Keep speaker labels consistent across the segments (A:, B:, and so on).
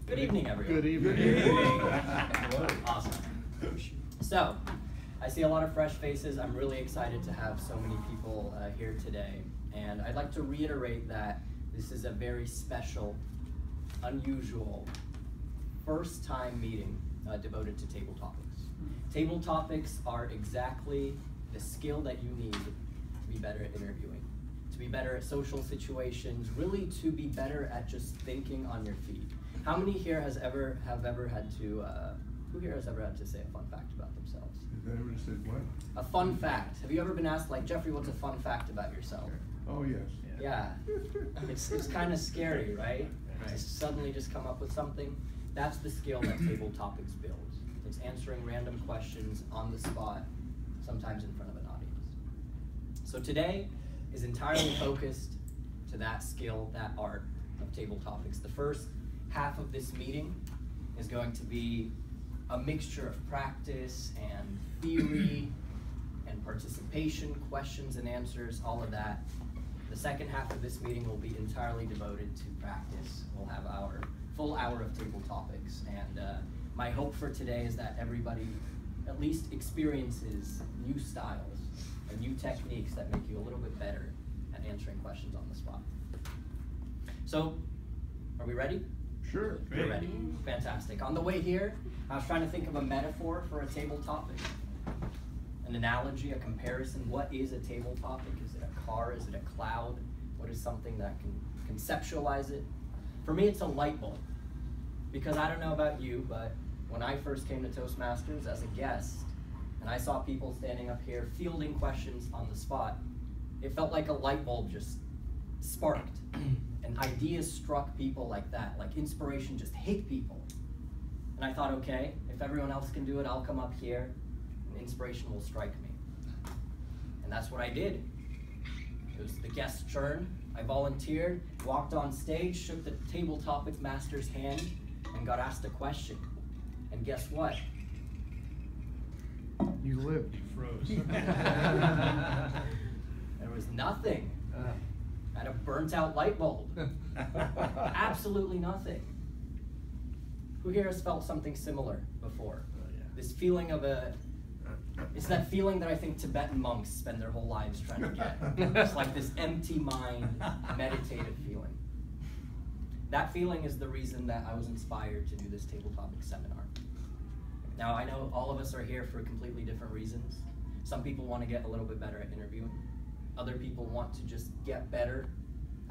A: Good evening, everyone.
B: Good evening.
A: Good evening. Awesome. So, I see a lot of fresh faces. I'm really excited to have so many people here today. And I'd like to reiterate that this is a very special, unusual, first-time meeting devoted to table topics. Table topics are exactly the skill that you need to be better at interviewing, to be better at social situations, really to be better at just thinking on your feet. How many here have ever had to, who here has ever had to say a fun fact about themselves?
B: Has ever said what?
A: A fun fact. Have you ever been asked, like, Jeffrey, what's a fun fact about yourself?
B: Oh, yes.
A: Yeah. It's kind of scary, right? To suddenly just come up with something. That's the skill that Table Topics builds. It's answering random questions on the spot, sometimes in front of an audience. So today is entirely focused to that skill, that art of Table Topics. The first half of this meeting is going to be a mixture of practice and theory and participation, questions and answers, all of that. The second half of this meeting will be entirely devoted to practice. We'll have our full hour of Table Topics, and my hope for today is that everybody at least experiences new styles and new techniques that make you a little bit better at answering questions on the spot. So, are we ready?
B: Sure.
A: We're ready. Fantastic. On the way here, I was trying to think of a metaphor for a table topic. An analogy, a comparison. What is a table topic? Is it a car? Is it a cloud? What is something that can conceptualize it? For me, it's a light bulb. Because I don't know about you, but when I first came to Toastmasters as a guest, and I saw people standing up here fielding questions on the spot, it felt like a light bulb just sparked. And ideas struck people like that, like inspiration just hit people. And I thought, okay, if everyone else can do it, I'll come up here and inspiration will strike me. And that's what I did. It was the guest turn. I volunteered, walked on stage, shook the Table Topics master's hand, and got asked a question. And guess what?
B: You lived.
C: You froze.
A: There was nothing. I had a burnt out light bulb. Absolutely nothing. Who here has felt something similar before? This feeling of it's that feeling that I think Tibetan monks spend their whole lives trying to get. It's like this empty mind, meditative feeling. That feeling is the reason that I was inspired to do this Table Topics seminar. Now, I know all of us are here for completely different reasons. Some people want to get a little bit better at interviewing. Other people want to just get better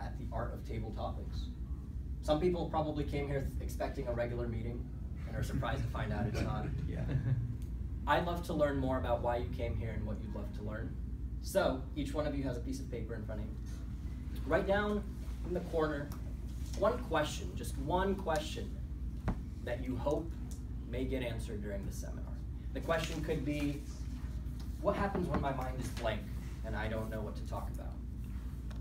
A: at the art of table topics. Some people probably came here expecting a regular meeting and are surprised to find out it's not. Yeah. I'd love to learn more about why you came here and what you'd love to learn. So, each one of you has a piece of paper in front of you. Write down in the corner one question, just one question that you hope may get answered during the seminar. The question could be, what happens when my mind is blank and I don't know what to talk about?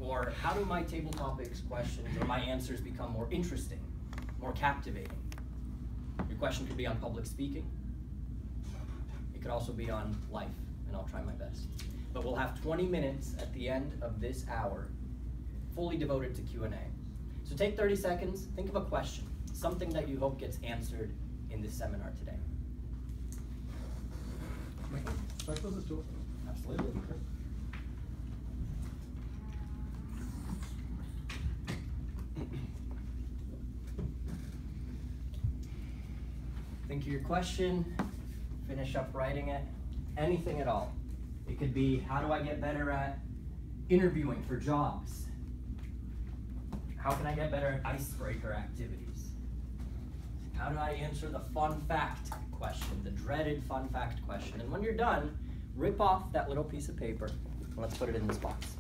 A: Or how do my table topics questions or my answers become more interesting, more captivating? Your question could be on public speaking. It could also be on life, and I'll try my best. But we'll have 20 minutes at the end of this hour fully devoted to Q&A. So take 30 seconds, think of a question, something that you hope gets answered in this seminar today.
B: Should I close this door?
A: Absolutely. Think of your question, finish up writing it, anything at all. It could be, how do I get better at interviewing for jobs? How can I get better at icebreaker activities? How do I answer the fun fact question, the dreaded fun fact question? And when you're done, rip off that little piece of paper and let's put it in this box.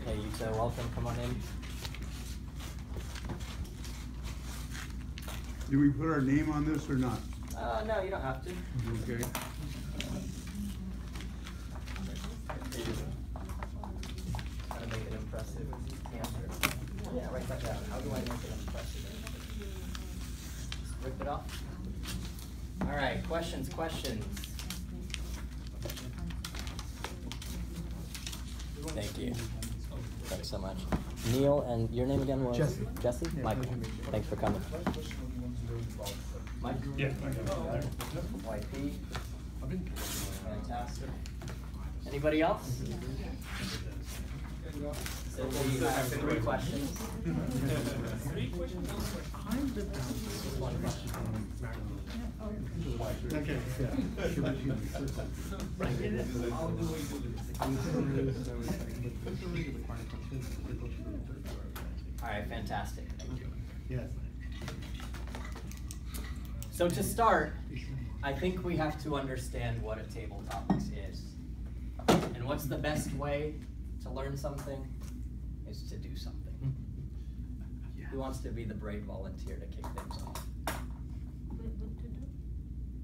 A: Hey, Yuta, welcome, come on in.
B: Do we put our name on this or not?
A: No, you don't have to.
B: Okay.
A: How to make it impressive answer. Yeah, write that down. How do I make it impressive? rip it off. All right, questions. Thank you. Thanks so much. Neil, and your name again was?
C: Jesse.
A: Jesse?
C: Yeah,
A: Michael. Thanks for coming. Mike?
B: Yeah.
A: YP. Fantastic. Anybody else? So we have 3 questions.
B: Okay.
A: All right, fantastic. Thank you.
B: Yes.
A: So to start, I think we have to understand what a table topics is. And what's the best way to learn something is to do something. Who wants to be the brave volunteer to kick things off?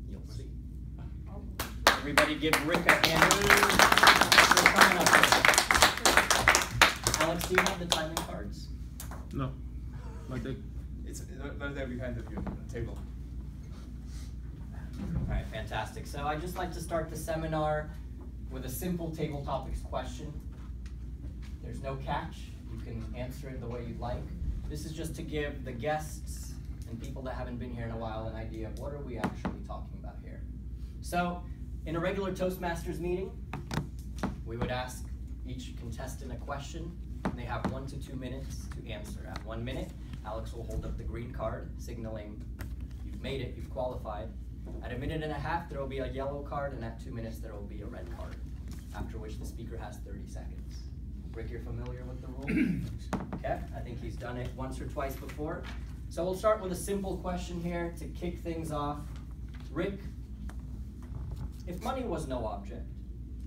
A: You'll see. Everybody give Rick a hand. We're coming up here. Alex, do you have the timing cards?
D: No, like they.
E: It's right there behind the table.
A: All right, fantastic. So I'd just like to start the seminar with a simple table topics question. There's no catch. You can answer it the way you'd like. This is just to give the guests and people that haven't been here in a while an idea of what are we actually talking about here. So in a regular Toastmasters meeting, we would ask each contestant a question, and they have 1 to 2 minutes to answer. At 1 minute, Alex will hold up the green card, signaling you've made it, you've qualified. At 1.5 minutes, there will be a yellow card, and at 2 minutes, there will be a red card, after which the speaker has 30 seconds. Rick, you're familiar with the rules? Okay, I think he's done it once or twice before. So we'll start with a simple question here to kick things off. Rick, if money was no object,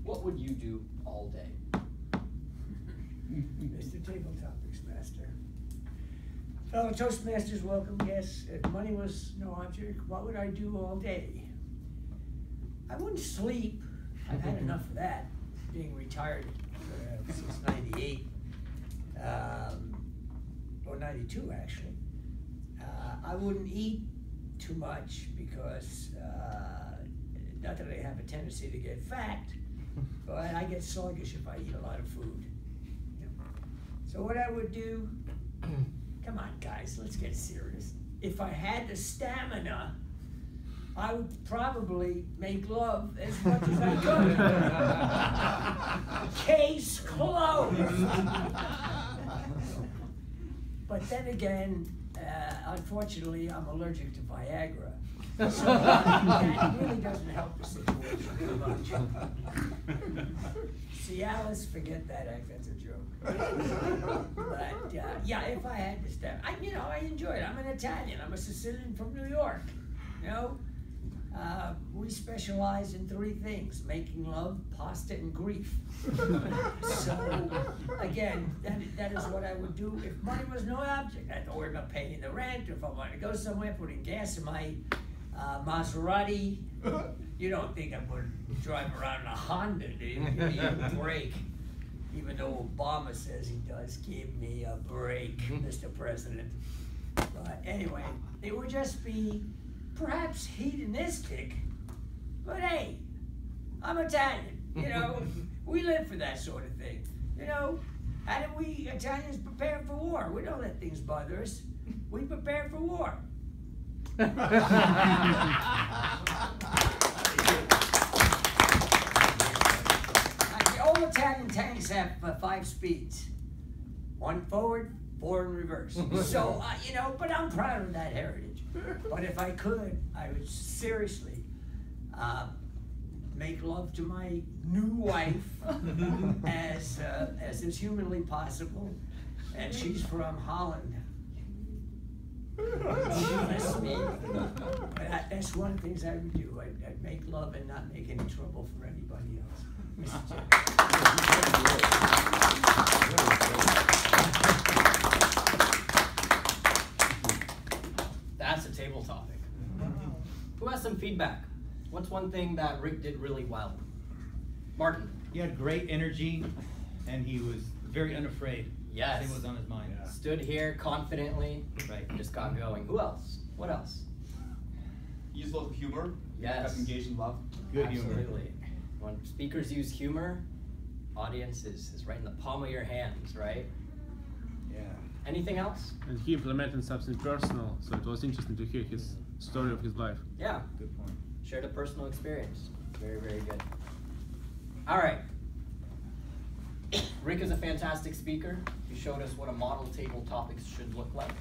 A: what would you do all day?
C: Mr. Table Topics Master. Fellow Toastmasters, welcome guests. If money was no object, what would I do all day? I wouldn't sleep. I've had enough of that, being retired since 98, or 92 actually. I wouldn't eat too much because, not that I have a tendency to get fat, but I get sluggish if I eat a lot of food. So what I would do, come on guys, let's get serious. If I had the stamina, I would probably make love as much as I could. Case closed. But then again, unfortunately, I'm allergic to Viagra. So that really doesn't help the situation too much. See, Alice, forget that, that's a joke. But yeah, if I had to step, I enjoy it. I'm an Italian. I'm a Sicilian from New York. You know, we specialize in 3 things: making love, pasta, and grief. So again, that is what I would do if money was no object. I don't worry about paying the rent, or if I want to go somewhere, putting gas in my Maserati. You don't think I'm going to drive around in a Honda, do you? Give me a break. Even though Obama says he does. Give me a break, Mr. President. But anyway, it would just be perhaps hedonistic, but hey, I'm Italian, you know, we live for that sort of thing. You know, how do we Italians prepare for war? We don't let things bother us. We prepare for war. All Italian tanks have 5 speeds. 1 forward, 4 in reverse. So, but I'm proud of that heritage. But if I could, I would seriously make love to my new wife as is humanly possible. And she's from Holland. She missed me. But that's one of the things I would do. I'd make love and not make any trouble for anybody else. Mr.
A: That's a table topic. Who has some feedback? What's one thing that Rick did really well? Martin.
F: He had great energy, and he was very unafraid.
A: Yes.
F: Everything was on his mind.
A: Stood here confidently.
F: Right.
A: Just got going. Who else? What else?
E: use a lot of humor.
A: Yes.
E: Got engaged in love.
F: Good humor.
A: Absolutely. When speakers use humor, audience is right in the palm of your hands, right?
F: Yeah.
A: Anything else?
D: And he implemented something personal, so it was interesting to hear his story of his life.
A: Yeah.
F: Good point.
A: Shared a personal experience. Very, very good. All right. Rick is a fantastic speaker. He showed us what a model table topics should look like,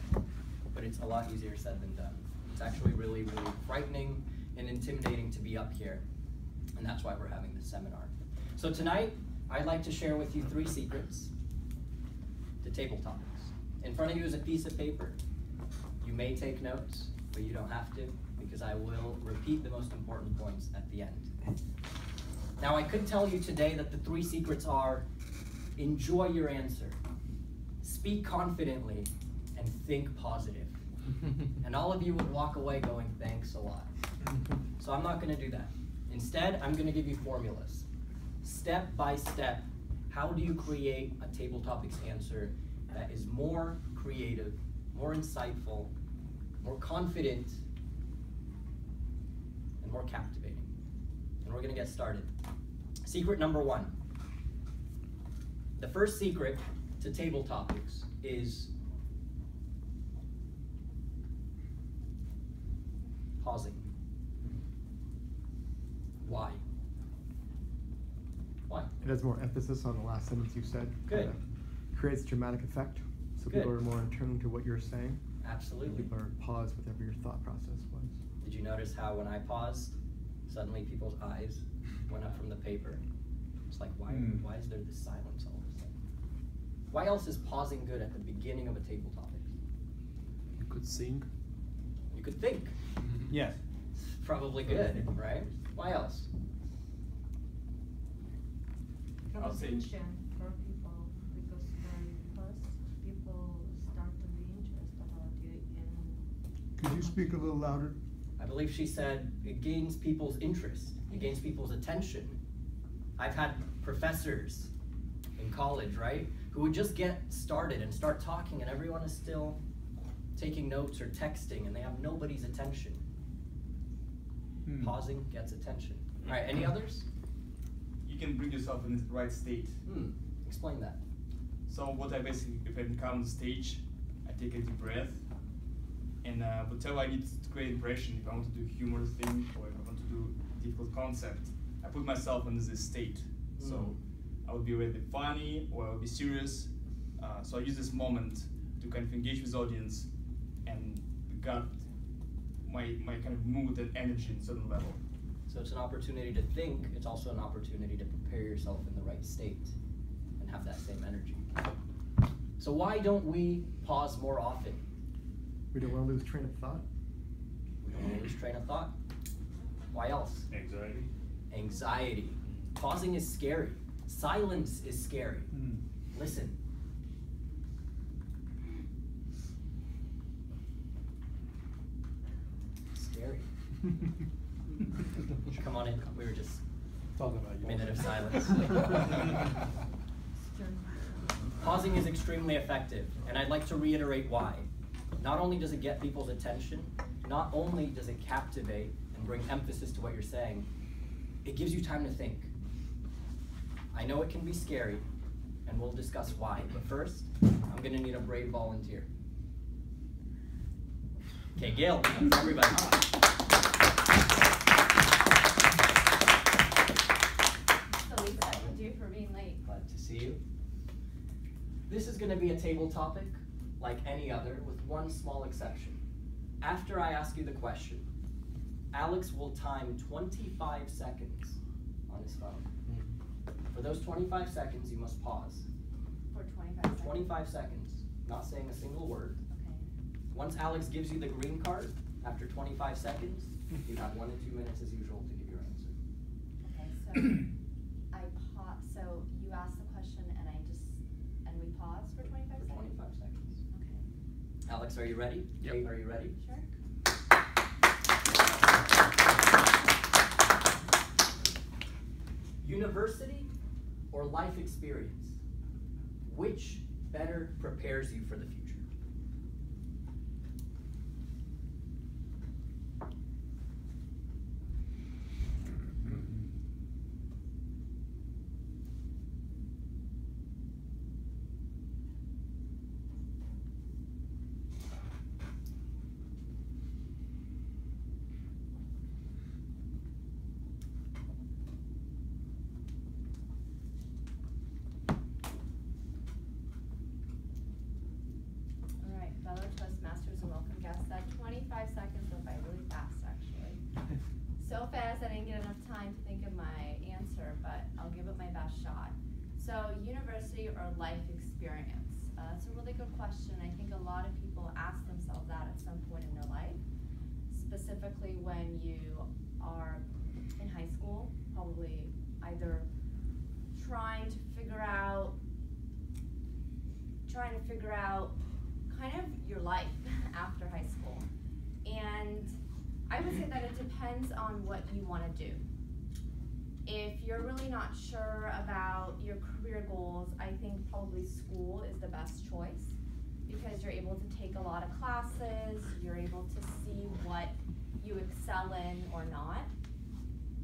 A: but it's a lot easier said than done. It's actually really, really frightening and intimidating to be up here, and that's why we're having this seminar. So tonight, I'd like to share with you 3 secrets to table topics. In front of you is a piece of paper. You may take notes, but you don't have to, because I will repeat the most important points at the end. Now, I could tell you today that the 3 secrets are: enjoy your answer, speak confidently, and think positive. And all of you would walk away going, thanks a lot. So I'm not going to do that. Instead, I'm going to give you formulas. Step by step, how do you create a table topics answer that is more creative, more insightful, more confident, and more captivating? And we're going to get started. Secret number 1. The first secret to table topics is pausing. Why? Why?
G: It has more emphasis on the last sentence you said.
A: Good.
G: Creates dramatic effect, so
A: Good.
G: people are more in tune to what you're saying.
A: Absolutely.
G: People are paused whatever your thought process was.
A: Did you notice how when I paused, suddenly people's eyes went up from the paper? It's like, why is there this silence all of a sudden? Why else is pausing good at the beginning of a table topic?
D: You could sing.
A: You could think.
F: Yes.
A: Probably good, right? Why else?
E: I'll say-
H: Attention for people, because when you pause, people start to be interested about you and
B: Could you speak a little louder?
A: I believe she said it gains people's interest. It gains people's attention. I've had professors in college, right, who would just get started and start talking, and everyone is still taking notes or texting, and they have nobody's attention. Pausing gets attention. All right, any others?
E: You can bring yourself in the right state.
A: Explain that.
E: So what I basically, if I come on the stage, I take a deep breath, and whatever I need to create impression, if I want to do a humorous thing, or if I want to do a difficult concept, I put myself in this state. So I would be either funny, or I would be serious. So I use this moment to kind of engage with the audience, and got my kind of mood and energy in a certain level.
A: So it's an opportunity to think. It's also an opportunity to prepare yourself in the right state and have that same energy. So why don't we pause more often?
G: We don't want to lose train of thought.
A: We don't want to lose train of thought. Why else?
B: Anxiety.
A: Anxiety. Pausing is scary. Silence is scary. Listen. Scary. Come on in. We were just
B: Talking about
A: a minute of silence. Pausing is extremely effective, and I'd like to reiterate why. Not only does it get people's attention, not only does it captivate and bring emphasis to what you're saying, it gives you time to think. I know it can be scary, and we'll discuss why, but first, I'm gonna need a brave volunteer. Okay, Gail, for everybody.
I: Lisa, thank you for being late.
A: Glad to see you. This is gonna be a table topic like any other, with one small exception. After I ask you the question, Alex will time 25 seconds on his phone. For those 25 seconds, you must pause.
I: For 25 seconds.
A: 25 seconds, not saying a single word.
I: Okay.
A: Once Alex gives you the green card, after 25 seconds, you have 1 to 2 minutes as usual to give your answer.
I: Okay, so I pause. So you ask the question, and we pause for 25
A: For
I: seconds.
A: 25 seconds.
I: Okay.
A: Alex, are you ready?
D: Yep.
A: Kate, are you ready?
I: Sure.
A: University or life experience? Which better prepares you for the future?
I: 25 seconds went by really fast, actually. So fast I didn't get enough time to think of my answer, but I'll give it my best shot. So, university or life experience? That's a really good question. I think a lot of people ask themselves that at some point in their life, specifically when you are in high school, probably either trying to figure out kind of your life after high school. And I would say that it depends on what you want to do. If you're really not sure about your career goals, I think probably school is the best choice because you're able to take a lot of classes, you're able to see what you excel in or not.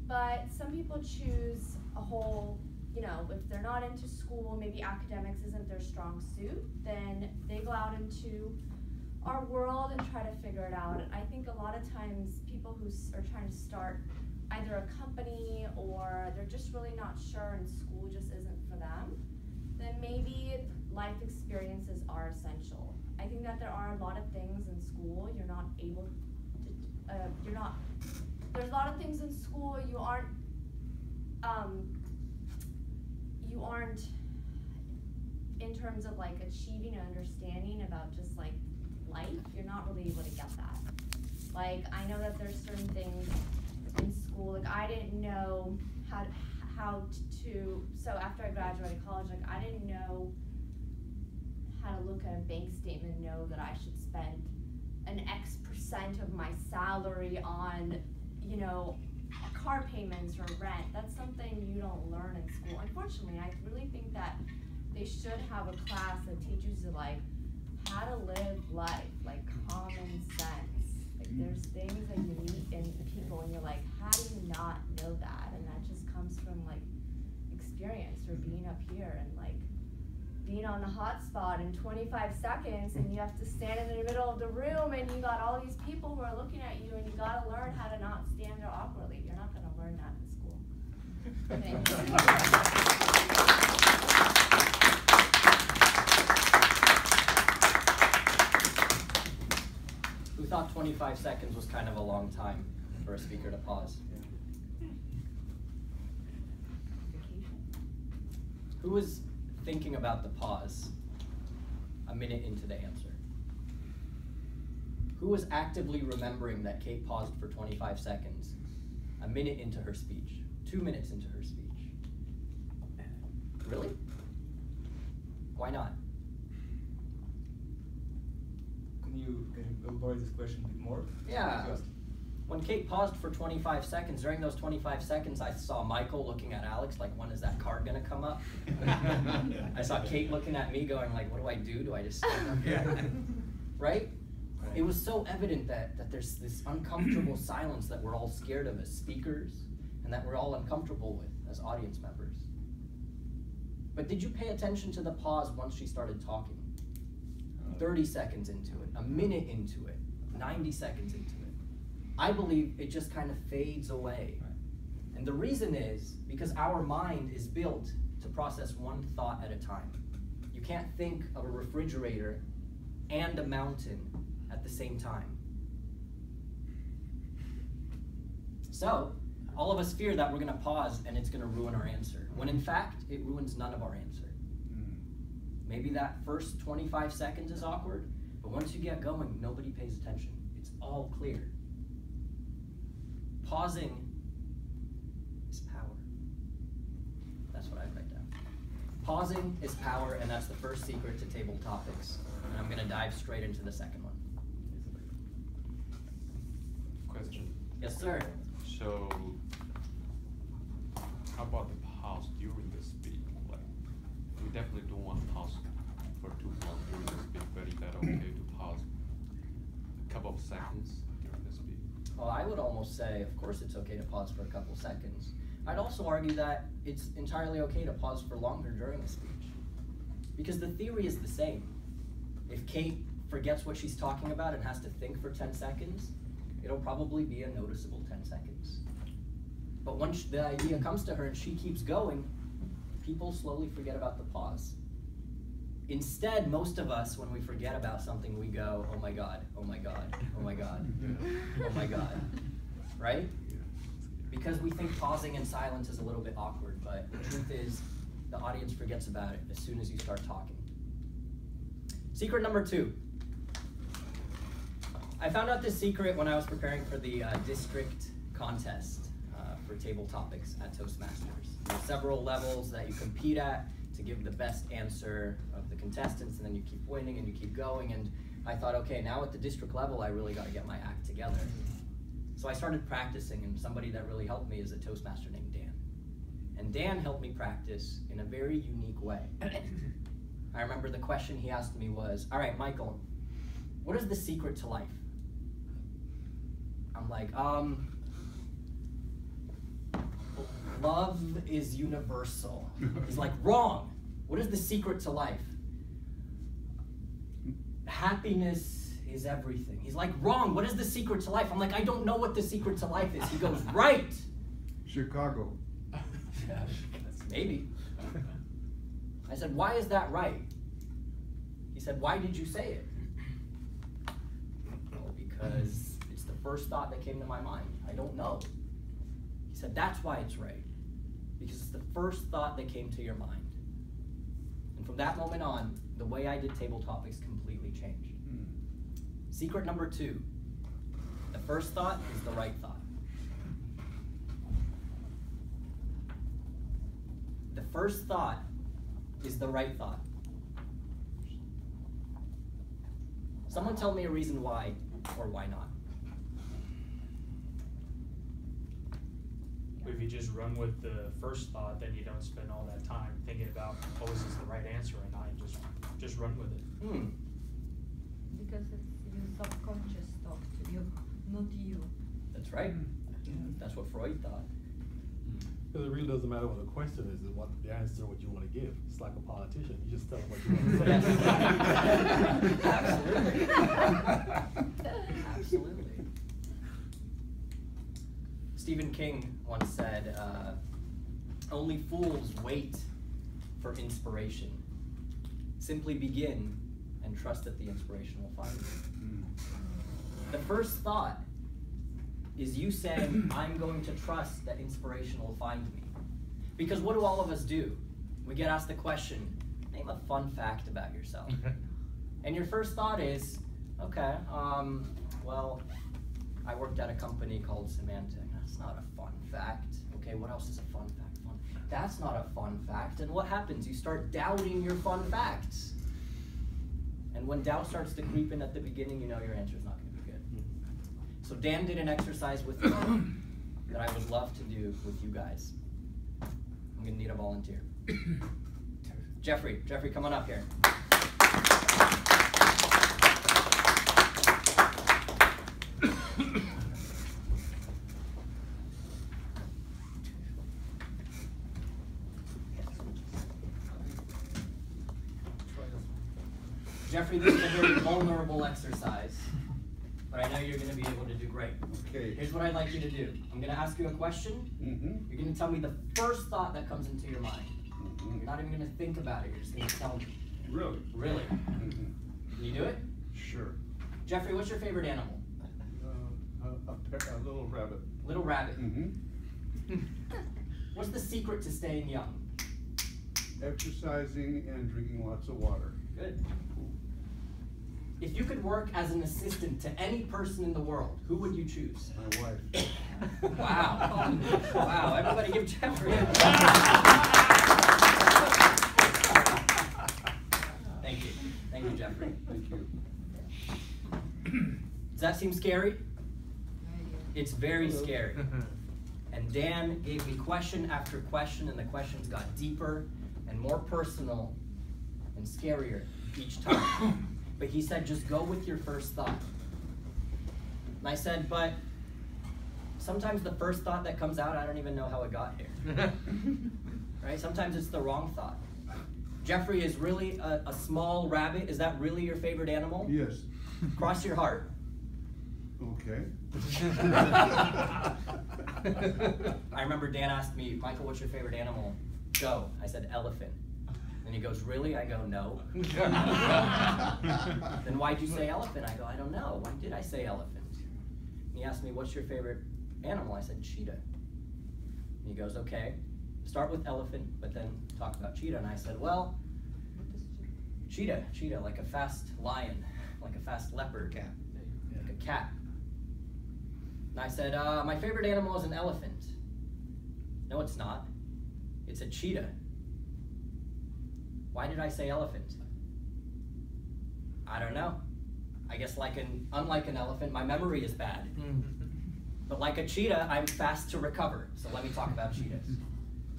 I: But some people choose a whole, you know, if they're not into school, maybe academics isn't their strong suit, then they go out into our world and try to figure it out. And I think a lot of times people who are trying to start either a company or they're just really not sure and school just isn't for them, then maybe life experiences are essential. I think that there are a lot of things in school you're not able to, there's a lot of things in school you aren't in terms of like achieving and understanding about just like life, you're not really able to get that. Like, I know that there's certain things in school, like I didn't know how to, so after I graduated college, like I didn't know how to look at a bank statement and know that I should spend an X percent of my salary on, you know, car payments or rent. That's something you don't learn in school. Unfortunately, I really think that they should have a class that teaches you like how to live life, like common sense. Like there's things that you meet in people and you're like, how do you not know that? And that just comes from like experience or being up here and like being on the hot spot in 25 seconds and you have to stand in the middle of the room and you got all these people who are looking at you and you gotta learn how to not stand there awkwardly. You're not gonna learn that in school. Thank you.
A: Who thought 25 seconds was kind of a long time for a speaker to pause? Who was thinking about the pause a minute into the answer? Who was actively remembering that Kate paused for 25 seconds a minute into her speech, 2 minutes into her speech? Really? Why not?
E: Can you elaborate this question a bit more?
A: Yeah. When Kate paused for 25 seconds, during those 25 seconds, I saw Michael looking at Alex like, when is that card gonna come up? I saw Kate looking at me going like, what do I do? Do I just stand up here? Right? It was so evident that there's this uncomfortable silence that we're all scared of as speakers and that we're all uncomfortable with as audience members. But did you pay attention to the pause once she started talking? 30 seconds into it, a minute into it, 90 seconds into it. I believe it just kind of fades away. And the reason is because our mind is built to process one thought at a time. You can't think of a refrigerator and a mountain at the same time. So, all of us fear that we're gonna pause and it's gonna ruin our answer, when in fact, it ruins none of our answer. Maybe that first 25 seconds is awkward, but once you get going, nobody pays attention. It's all clear. Pausing is power. That's what I write down. Pausing is power, and that's the first secret to table topics. And I'm gonna dive straight into the second one.
J: Question.
A: Yes, sir.
J: So, how about the pause during the speech? Like, we definitely don't want to pause for too long during the speech, but is that okay to pause a couple of seconds during the speech?
A: Well, I would almost say, of course it's okay to pause for a couple seconds. I'd also argue that it's entirely okay to pause for longer during a speech. Because the theory is the same. If Kate forgets what she's talking about and has to think for 10 seconds, it'll probably be a noticeable 10 seconds. But once the idea comes to her and she keeps going, people slowly forget about the pause. Instead, most of us, when we forget about something, we go, oh my God, oh my God, oh my God. God. Oh my God. Right? Because we think pausing in silence is a little bit awkward, but the truth is the audience forgets about it as soon as you start talking. Secret number 2. I found out this secret when I was preparing for the district contest for table topics at Toastmasters. There's several levels that you compete at to give the best answer of the contestants, and then you keep winning and you keep going. And I thought, okay, now at the district level, I really got to get my act together. So I started practicing, and somebody that really helped me is a Toastmaster named Dan. And Dan helped me practice in a very unique way. I remember the question he asked me was, all right, Michael, what is the secret to life? I'm like, love is universal. He's like, wrong. What is the secret to life? Happiness is everything. He's like, wrong. What is the secret to life? I'm like, I don't know what the secret to life is. He goes, right.
B: Chicago.
A: Maybe. I said, why is that right? He said, why did you say it? Well, because it's the first thought that came to my mind. I don't know. He said, that's why it's right. Because it's the first thought that came to your mind. And from that moment on, the way I did table topics completely changed. Secret number 2. The first thought is the right thought. The first thought is the right thought. Someone tell me a reason why or why not.
K: If you just run with the first thought, then you don't spend all that time thinking about, oh, is this the right answer or not? You just run with it.
H: Because it's your subconscious talk to you, not you.
A: That's right. That's what Freud thought.
B: Because it really doesn't matter what the question is, it's what the answer, what you want to give. It's like a politician. You just tell them what you want to say.
A: Absolutely. Absolutely. Stephen King once said, only fools wait for inspiration. Simply begin and trust that the inspiration will find you. The first thought is you saying, I'm going to trust that inspiration will find me. Because what do all of us do? We get asked the question, name a fun fact about yourself. And your first thought is, okay, well, I worked at a company called Symantec. That's not a fun fact. Okay, what else is a fun fact? That's not a fun fact. And what happens? You start doubting your fun facts. And when doubt starts to creep in at the beginning, you know your answer is not going to be good. So Dan did an exercise with me that I would love to do with you guys. I'm going to need a volunteer. Jeffrey, come on up here. Jeffrey, this is a very vulnerable exercise, but I know you're going to be able to do great.
B: Okay.
A: Here's what I'd like you to do. I'm going to ask you a question. You're going to tell me the first thought that comes into your mind. You're not even going to think about it. You're just going to tell me.
B: Really?
A: Really? Can you do it?
B: Sure.
A: Jeffrey, what's your favorite animal?
B: A little rabbit.
A: Little rabbit. What's the secret to staying young?
B: Exercising and drinking lots of water.
A: Good. If you could work as an assistant to any person in the world, who would you choose?
B: My wife.
A: Wow. Wow, everybody give Jeffrey a Thank you. Thank you, Jeffrey.
B: Thank you.
A: Does that seem scary? It's very scary. And Dan gave me question after question, and the questions got deeper and more personal and scarier each time. But he said, just go with your first thought. And I said, but sometimes the first thought that comes out, I don't even know how it got here. Right? Sometimes it's the wrong thought. Jeffrey is really a small rabbit. Is that really your favorite animal?
B: Yes.
A: Cross your heart.
B: Okay.
A: I remember Dan asked me, Michael, what's your favorite animal? Go. I said, elephant. And he goes, really? I go, no. Then why'd you say elephant? I go, I don't know. Why did I say elephant? And he asked me, what's your favorite animal? I said, cheetah. And he goes, okay, start with elephant, but then talk about cheetah. And I said, well, cheetah, like a fast lion, like a fast leopard, like a cat. And I said, my favorite animal is an elephant. No, it's not. It's a cheetah. Why did I say elephant? I don't know. I guess unlike an elephant, my memory is bad. But like a cheetah, I'm fast to recover. So let me talk about cheetahs.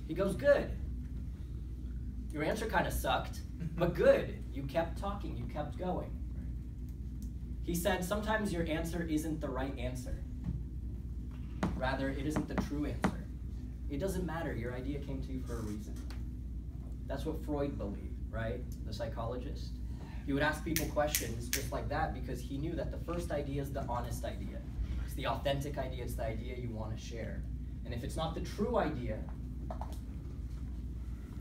A: He goes, good. Your answer kind of sucked, but good. You kept talking, you kept going. He said, sometimes your answer isn't the right answer. Rather, it isn't the true answer. It doesn't matter, your idea came to you for a reason. That's what Freud believed, right? The psychologist. He would ask people questions just like that because he knew that the first idea is the honest idea. It's the authentic idea, it's the idea you want to share. And if it's not the true idea,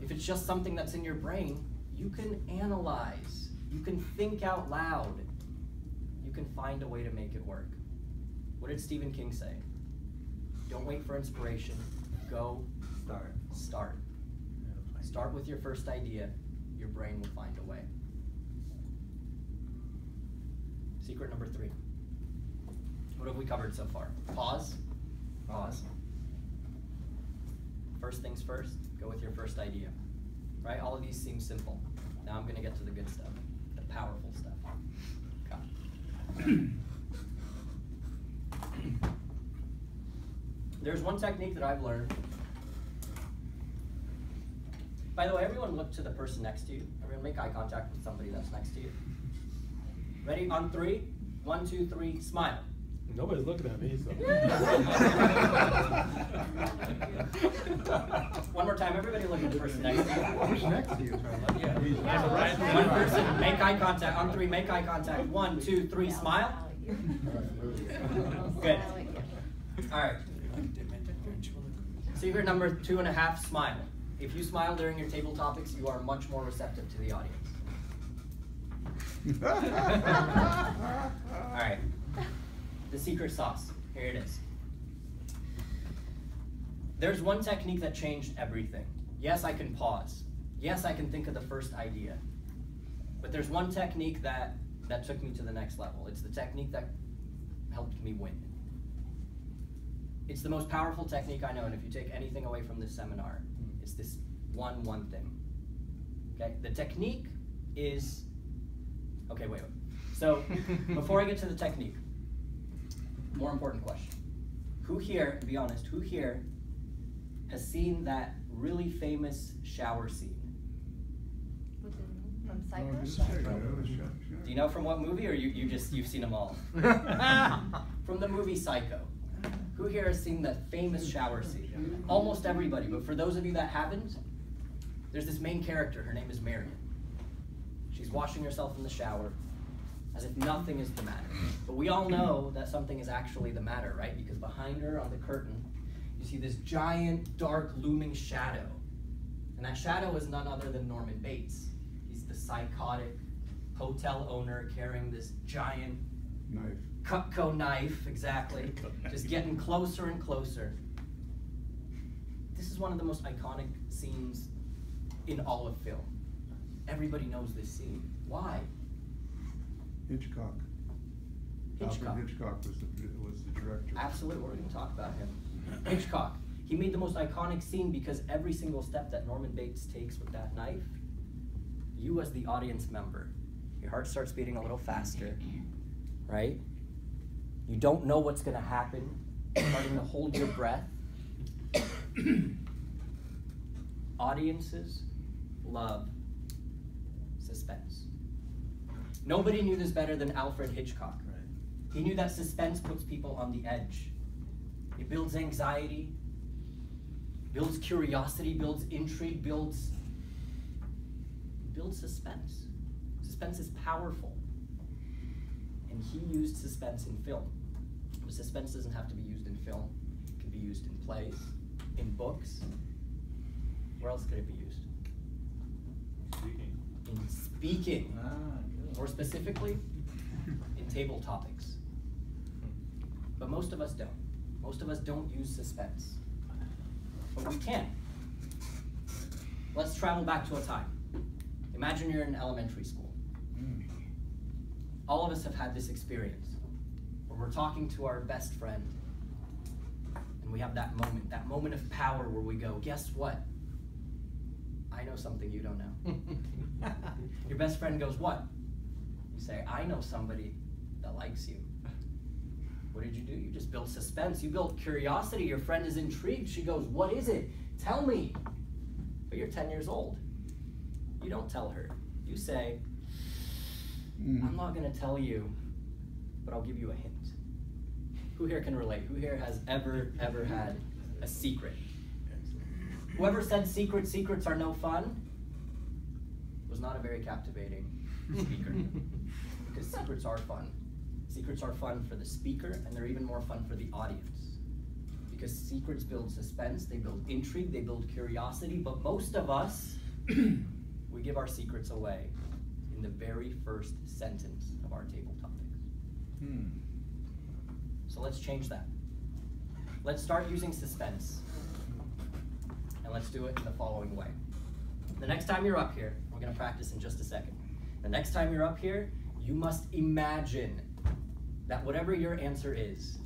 A: if it's just something that's in your brain, you can analyze, you can think out loud, you can find a way to make it work. What did Stephen King say? Don't wait for inspiration, go start. Start with your first idea, your brain will find a way. Secret number 3. What have we covered so far? Pause. First things first, go with your first idea. Right? All of these seem simple. Now I'm going to get to the good stuff, the powerful stuff. Okay. There's one technique that I've learned. By the way, everyone look to the person next to you. Everyone make eye contact with somebody that's next to you. Ready? On 3. 1, 2, 3, smile.
B: Nobody's looking at me, so.
A: One more time, everybody look at the person next to you.
G: Who's next to you?
A: Yeah. One person, make eye contact. On 3, make eye contact. 1, 2, 3, smile. Good. All right. Secret number 2.5, smile. If you smile during your table topics, you are much more receptive to the audience. All right. The secret sauce. Here it is. There's one technique that changed everything. Yes, I can pause. Yes, I can think of the first idea. But there's one technique that took me to the next level. It's the technique that helped me win. It's the most powerful technique I know, and if you take anything away from this seminar, it's this one thing. Okay? The technique is... Okay, wait. So, before I get to the technique, more important question. Who here, to be honest, who here has seen that really famous shower scene?
I: From Psycho?
A: Do you know from what movie, or you've seen them all? From the movie Psycho. Who here has seen the famous shower scene? Almost everybody, but for those of you that haven't, there's this main character, her name is Marion. She's washing herself in the shower, as if nothing is the matter. But we all know that something is actually the matter, right? Because behind her on the curtain, you see this giant, dark, looming shadow. And that shadow is none other than Norman Bates. He's the psychotic hotel owner carrying this giant
L: knife.
A: Cutco knife, exactly. Just getting closer and closer. This is one of the most iconic scenes in all of film. Everybody knows this scene. Why?
L: Hitchcock. Alfred Hitchcock was the director.
A: Absolutely, we're going to talk about him. Hitchcock. He made the most iconic scene because every single step that Norman Bates takes with that knife, you as the audience member, your heart starts beating a little faster, right? You don't know what's going to happen. You're starting to hold your breath. Audiences love suspense. Nobody knew this better than Alfred Hitchcock. He knew that suspense puts people on the edge. It builds anxiety, builds curiosity, builds intrigue, builds suspense. Suspense is powerful. And he used suspense in film. But suspense doesn't have to be used in film. It can be used in plays, in books. Where else could it be used?
J: Speaking.
A: In speaking. More specifically, in table topics. But most Most of us don't. Most of us don't use suspense. But we can. Let's travel back to a time. Imagine you're in elementary school. All of us have had this experience where we're talking to our best friend and we have that moment of power where we go, guess what? I know something you don't know. Your best friend goes, what? You say, I know somebody that likes you. What did you do? You just built suspense. You built curiosity. Your friend is intrigued. She goes, what is it? Tell me. But you're 10 years old. You don't tell her. You say, I'm not going to tell you, but I'll give you a hint. Who here can relate? Who here has ever had a secret? Whoever said secrets are no fun was not a very captivating speaker. Because secrets are fun. Secrets are fun for the speaker, and they're even more fun for the audience. Because secrets build suspense, they build intrigue, they build curiosity, but most of us, we give our secrets away in the very first sentence of our table topics. So let's change that. Let's start using suspense. And let's do it in the following way. The next time you're up here, we're going to practice in just a second. The next time you're up here, you must imagine that whatever your answer is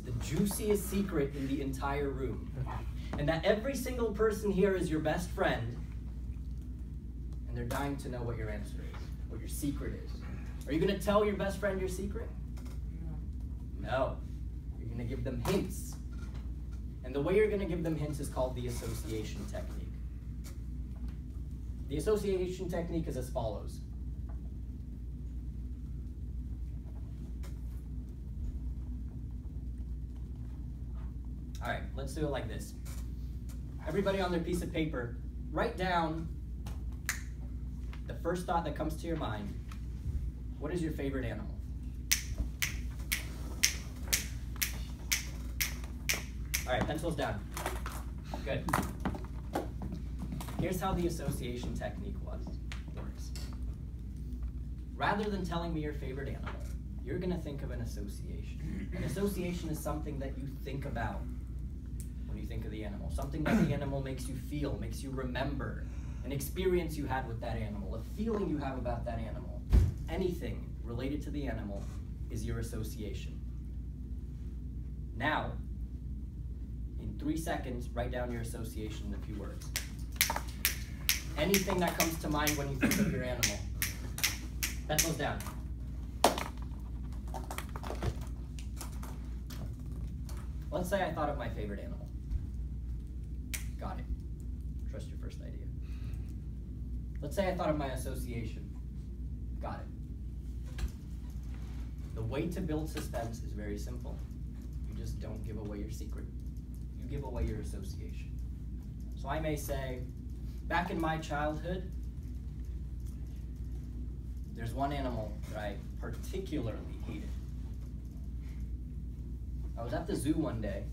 A: the juiciest secret in the entire room. And that every single person here is your best friend, and they're dying to know what your answer is, what your secret is. Are you going to tell your best friend your secret? No. You're going to give them hints. And the way you're going to give them hints is called the association technique. The association technique is as follows. All right, let's do it like this. Everybody on their piece of paper, write down the first thought that comes to your mind. What is your favorite animal? All right, pencils down. Good. Here's how the association technique works. Rather than telling me your favorite animal, you're going to think of an association. An association is something that you think about when you think of the animal. Something that the animal makes you feel, makes you remember, an experience you had with that animal, a feeling you have about that animal. Anything related to the animal is your association. Now, in 3 seconds, write down your association in a few words. Anything that comes to mind when you think of your animal. Pencils down. Let's say I thought of my favorite animal. Got it. Trust your first idea. Let's say I thought of my association. Got it. The way to build suspense is very simple. You just don't give away your secret. You give away your association. So I may say, back in my childhood, there's one animal that I particularly hated. I was at the zoo one day.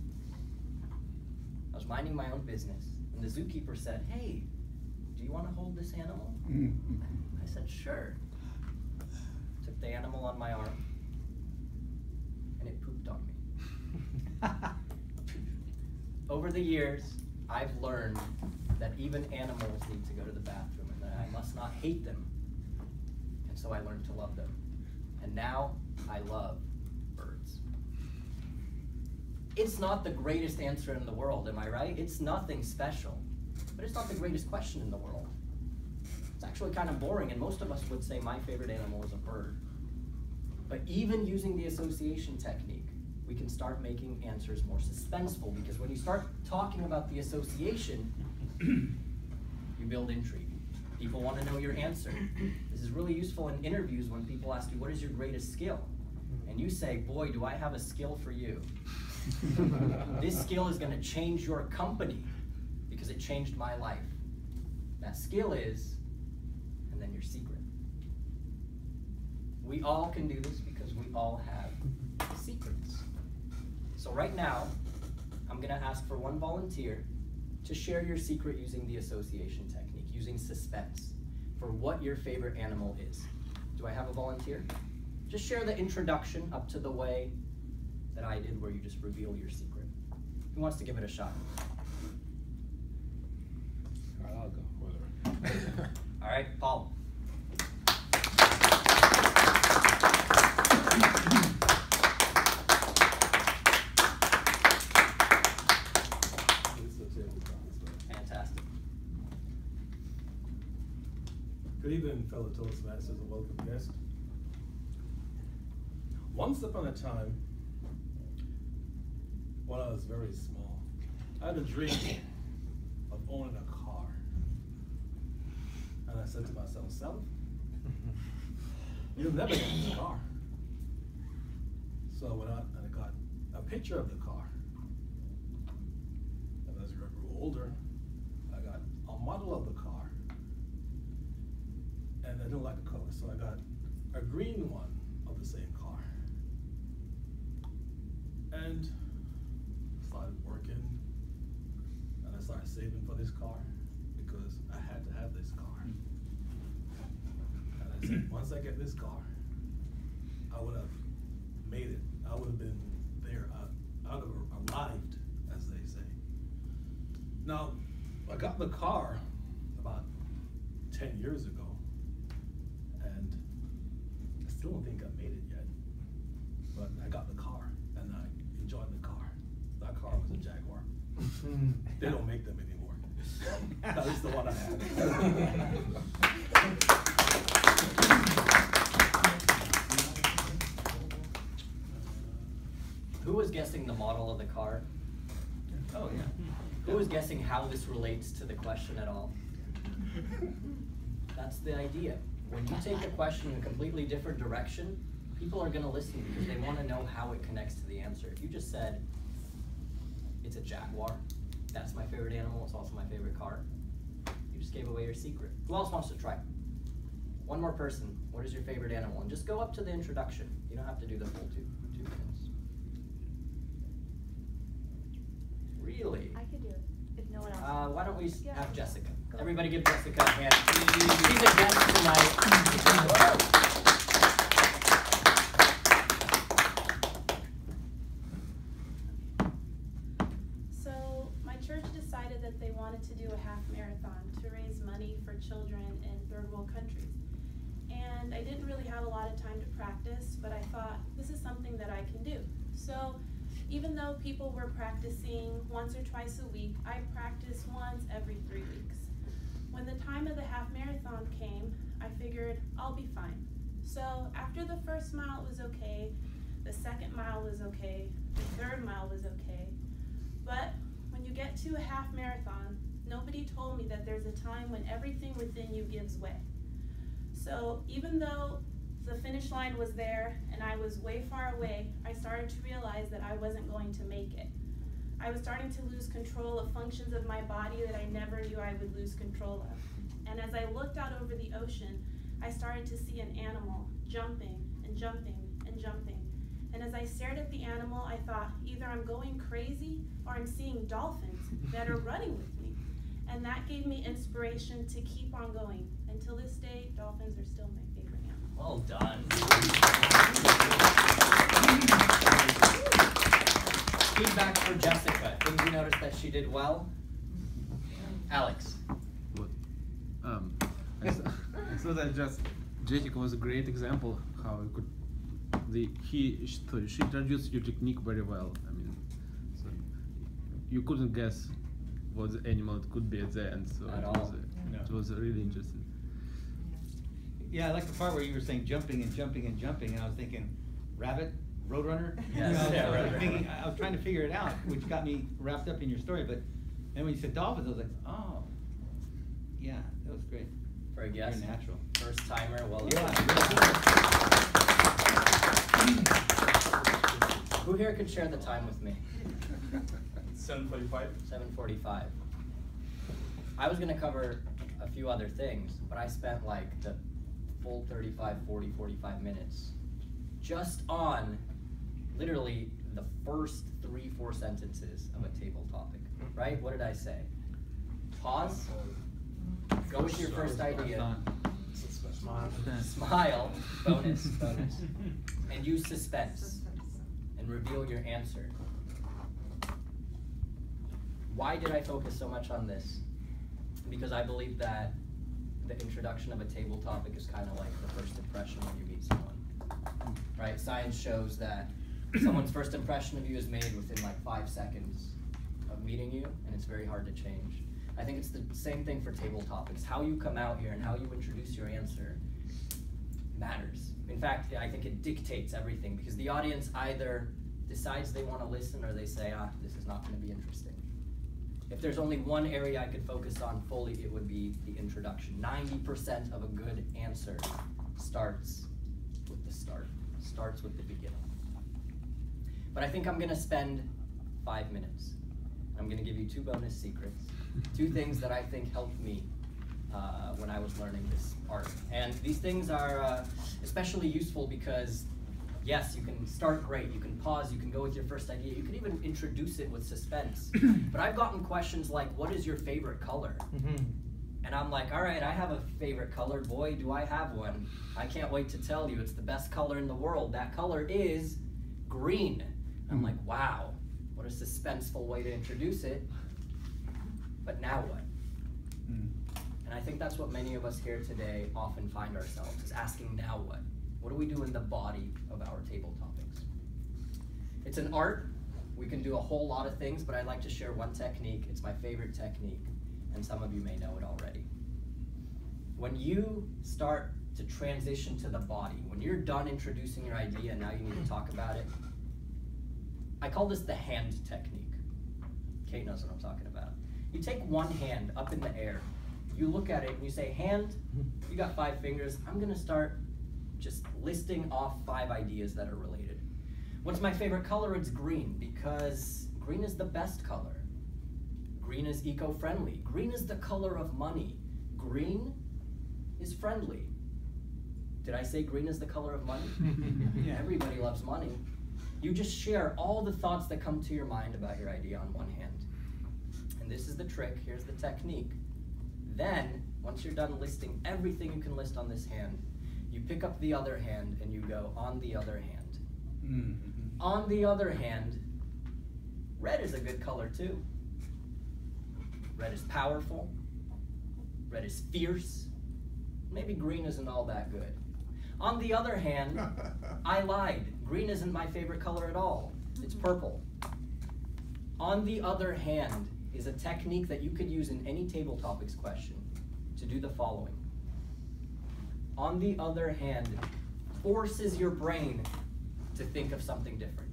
A: I was minding my own business, and the zookeeper said, hey, do you want to hold this animal? I said, sure. Took the animal on my arm, and it pooped on me. Over the years, I've learned that even animals need to go to the bathroom, and that I must not hate them. And so I learned to love them. And now I love birds. It's not the greatest answer in the world, am I right? It's nothing special, but it's not the greatest question in the world. It's actually kind of boring, and most of us would say my favorite animal is a bird. But even using the association technique, we can start making answers more suspenseful, because when you start talking about the association, you build intrigue. People want to know your answer. This is really useful in interviews when people ask you, what is your greatest skill? And you say, boy, do I have a skill for you. This skill is going to change your company because it changed my life. That skill is, and then your secret. We all can do this because we all have secrets. So right now, I'm going to ask for one volunteer to share your secret using the association technique, using suspense, for what your favorite animal is. Do I have a volunteer? Just share the introduction up to the way that I I did where you just reveal your secret? Who wants to give it a shot?
B: All right, I'll go. Whatever.
A: All right, Paul. Fantastic.
B: Good evening, fellow Toastmasters, and welcome guests. Once upon a time, when I was very small, I had a dream of owning a car. And I said to myself, "Self, you'll never get this car." So I went out and I got a picture of the car. And as I grew older, I got a model of the car. And I didn't like the color, so I got a green one of the same car. And started working, and I started saving for this car because I had to have this car. And I said, once I get this car, I would have made it. I would have been there. I would have arrived, as they say. Now, I got the car about 10 years ago, and I still don't think I made it yet. But I got the car, and I enjoyed the car. That car was a Jaguar. They don't make them anymore. At least the one I had.
A: Who was guessing the model of the car?
F: Oh, yeah.
A: Who was guessing how this relates to the question at all? That's the idea. When you take a question in a completely different direction, people are going to listen because they want to know how it connects to the answer. If you just said, it's a Jaguar, that's my favorite animal, it's also my favorite car, you just gave away your secret. Who else wants to try? One more person. What is your favorite animal? And just go up to the introduction. You don't have to do the full two minutes. Really?
I: I could do it if no one else.
A: Why don't we
I: Yeah.
A: have Jessica?
I: Go.
A: Everybody give Jessica a hand. She's a guest tonight.
M: So my church decided that they wanted to do a half marathon to raise money for children in third world countries. And I didn't really have a lot of time to practice, but I thought this is something that I can do. So even though people were practicing once or twice a week, I practiced once every 3 weeks. When the time of the half marathon came, I figured I'll be fine. So after the first mile was okay, the second mile was okay, the third mile was okay. But when you get to a half marathon, nobody told me that there's a time when everything within you gives way. So even though the finish line was there and I was way far away, I started to realize that I wasn't going to make it. I was starting to lose control of functions of my body that I never knew I would lose control of. And as I looked out over the ocean, I started to see an animal jumping and jumping and jumping. And as I stared at the animal, I thought, either I'm going crazy or I'm seeing dolphins that are running with me. And that gave me inspiration to keep on going. Until this day, dolphins are still my favorite animal.
A: Well done. Feedback for Jessica. Things you noticed that she did well? Alex.
D: What? I saw that just Jessica was a great example how you could she introduced your technique very well. I mean, so you couldn't guess what the animal it could be at the end. So it was really interesting.
F: Yeah, I like the part where you were saying jumping and jumping and jumping, and I was thinking, rabbit, roadrunner.
A: Yes,
F: You know,
A: yeah,
F: I was trying to figure it out, which got me wrapped up in your story. But then when you said dolphins, I was like, oh, yeah, that was great.
A: For a guess.
F: Very natural.
A: First timer, well
F: Yeah.
A: Who here could share the time with me?
E: 7:45.
A: 7:45. I was gonna cover a few other things, but I spent like the full 35, 40, 45 minutes just on literally the first 3-4 sentences of a table topic, right? What did I say? Pause, go with your first idea, smile, bonus, and use suspense. and reveal your answer. Why did I focus so much on this? Because I believe that the introduction of a table topic is kind of like the first impression when you meet someone, right? Science shows that someone's first impression of you is made within like 5 seconds of meeting you, and it's very hard to change. I think it's the same thing for table topics. How you come out here and how you introduce your answer matters. In fact, I think it dictates everything, because the audience either decides they want to listen or they say, this is not going to be interesting. If there's only one area I could focus on fully, it would be the introduction. 90% of a good answer starts with the start, starts with the beginning. But I think I'm going to spend 5 minutes. I'm going to give you 2 bonus secrets, 2 things that I think helped me when I was learning this art. And these things are especially useful because, yes, you can start great, you can pause, you can go with your first idea, you can even introduce it with suspense. But I've gotten questions like, what is your favorite color? And I'm like, all right, I have a favorite color. Boy, do I have one. I can't wait to tell you. It's the best color in the world. That color is green. I'm like, wow, what a suspenseful way to introduce it. But now what? And I think that's what many of us here today often find ourselves, is asking, now what? What do we do in the body of our table topics? It's an art. We can do a whole lot of things, but I'd like to share one technique. It's my favorite technique, and some of you may know it already. When you start to transition to the body, when you're done introducing your idea and now you need to talk about it, I call this the hand technique. Kate knows what I'm talking about. You take one hand up in the air, you look at it and you say, hand, you got 5 fingers, I'm gonna start just listing off 5 ideas that are related. What's my favorite color? It's green, because green is the best color. Green is eco-friendly. Green is the color of money. Green is friendly. Did I say green is the color of money? Yeah, everybody loves money. You just share all the thoughts that come to your mind about your idea on one hand. And this is the trick, here's the technique. Then, once you're done listing everything you can list on this hand, you pick up the other hand and you go, on the other hand. On the other hand, red is a good color too. Red is powerful. Red is fierce. Maybe green isn't all that good. On the other hand, I lied. Green isn't my favorite color at all. It's purple. On the other hand is a technique that you could use in any table topics question to do the following. On the other hand forces your brain to think of something different.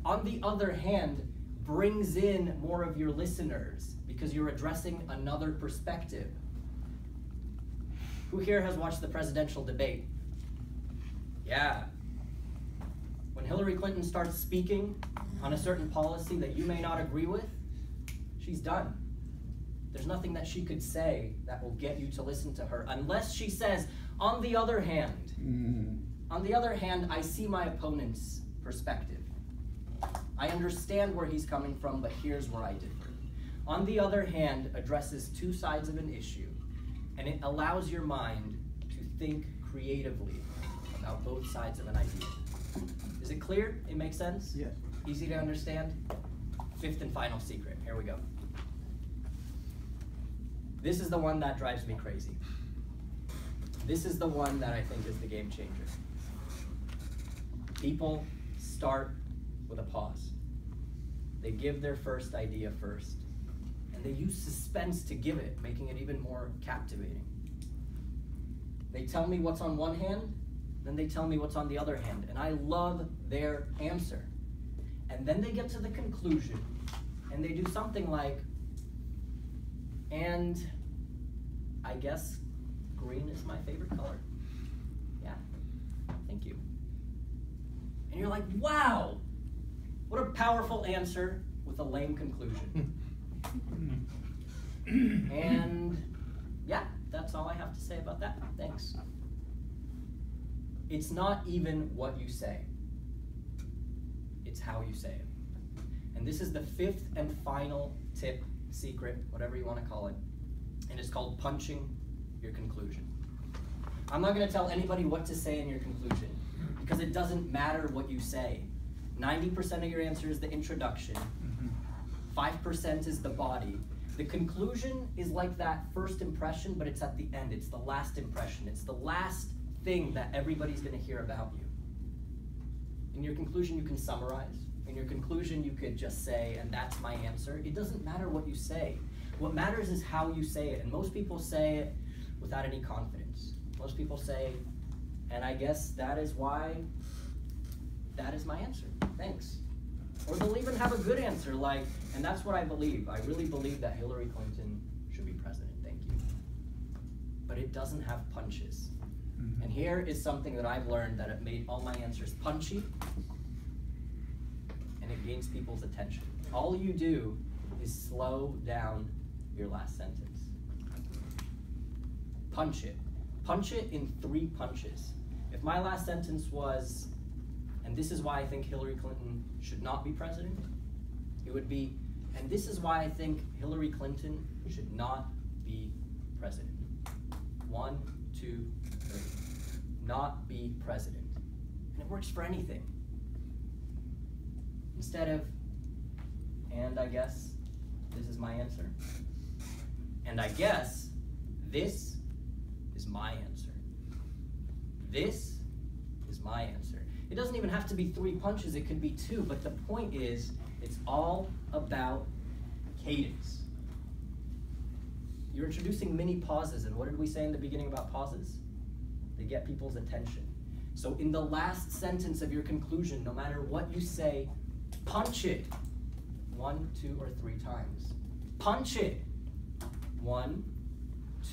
A: On the other hand brings in more of your listeners because you're addressing another perspective. Who here has watched the presidential debate? Yeah. When Hillary Clinton starts speaking on a certain policy that you may not agree with, she's done. There's nothing that she could say that will get you to listen to her unless she says, on the other hand, on the other hand, I see my opponent's perspective. I understand where he's coming from, but here's where I differ. On the other hand addresses 2 sides of an issue, and it allows your mind to think creatively about both sides of an idea. Is it clear? It makes sense?
G: Yes.
A: Easy to understand? 5th and final secret. Here we go. This is the one that drives me crazy. This is the one that I think is the game changer. People start with a pause. They give their first idea first, and they use suspense to give it, making it even more captivating. They tell me what's on one hand, then they tell me what's on the other hand, and I love their answer. And then they get to the conclusion, and they do something like, and I guess green is my favorite color. Yeah, thank you. And you're like, wow, what a powerful answer with a lame conclusion. And yeah, that's all I have to say about that. Thanks. It's not even what you say. It's how you say it. And this is the 5th and final tip, secret, whatever you want to call it. And it's called punching your conclusion. I'm not going to tell anybody what to say in your conclusion, because it doesn't matter what you say. 90% of your answer is the introduction. 5% is the body. The conclusion is like that first impression, but it's at the end. It's the last impression. It's the last thing that everybody's going to hear about you. In your conclusion, you can summarize. In your conclusion, you could just say, and that's my answer. It doesn't matter what you say. What matters is how you say it. And most people say it without any confidence. Most people say, and I guess that is why that is my answer. Thanks. Or they'll even have a good answer like, and that's what I believe. I really believe that Hillary Clinton should be president. Thank you. But it doesn't have punches. And here is something that I've learned that it made all my answers punchy, and it gains people's attention. All you do is slow down your last sentence. Punch it. Punch it in 3 punches. If my last sentence was, and this is why I think Hillary Clinton should not be president, it would be, and this is why I think Hillary Clinton should not be president. 1, 2, 3. Not be president. And it works for anything. Instead of, and I guess this is my answer. And I guess this is my answer. This is my answer. It doesn't even have to be 3 punches, it could be 2, but the point is, it's all about cadence. You're introducing mini pauses, and what did we say in the beginning about pauses? They get people's attention. So in the last sentence of your conclusion, no matter what you say, punch it 1, 2, or 3 times. Punch it 1,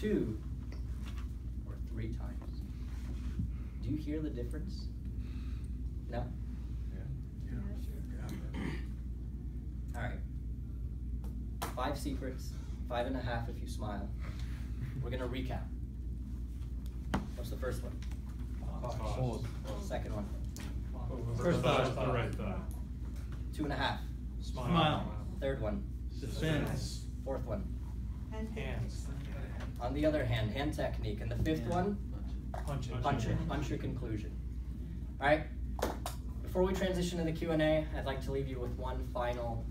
A: 2, or 3 times. Do you hear the difference? No? All right. 5 secrets, 5.5 if you smile. We're gonna recap. What's the first one?
K: Pause.
A: Second one?
K: First thought. Right thought.
A: 2.5.
K: Smile.
A: Third one?
K: Suspense.
A: Fourth one?
K: Hands.
A: On the other hand, hand technique. And the 5th one?
K: Punch it.
A: Punch it. Punch your conclusion. All right. Before we transition to the Q&A, I'd like to leave you with one final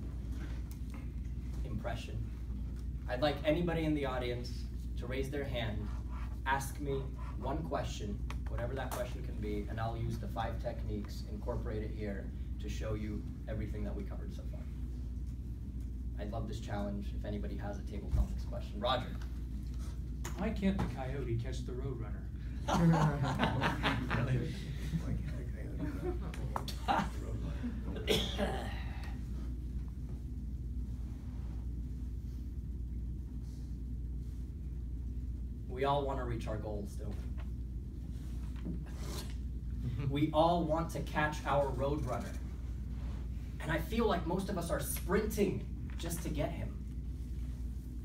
A: impression. I'd like anybody in the audience to raise their hand, ask me one question, whatever that question can be, and I'll use the 5 techniques, incorporate it here to show you everything that we covered so far. I'd love this challenge if anybody has a table topics question. Roger.
K: Why can't the coyote catch the roadrunner?
A: We all want to reach our goals, don't we? We all want to catch our roadrunner. And I feel like most of us are sprinting just to get him.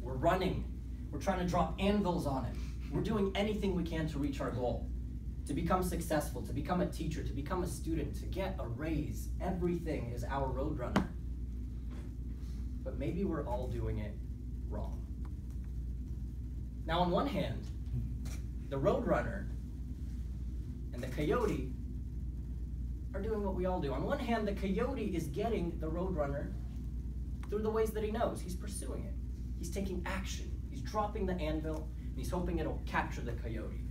A: We're running. We're trying to drop anvils on him. We're doing anything we can to reach our goal. To become successful, to become a teacher, to become a student, to get a raise. Everything is our roadrunner. But maybe we're all doing it wrong. Now, on one hand, the roadrunner and the coyote are doing what we all do. On one hand, the coyote is getting the roadrunner through the ways that he knows. He's pursuing it. He's taking action. He's dropping the anvil, and he's hoping it'll capture the coyote.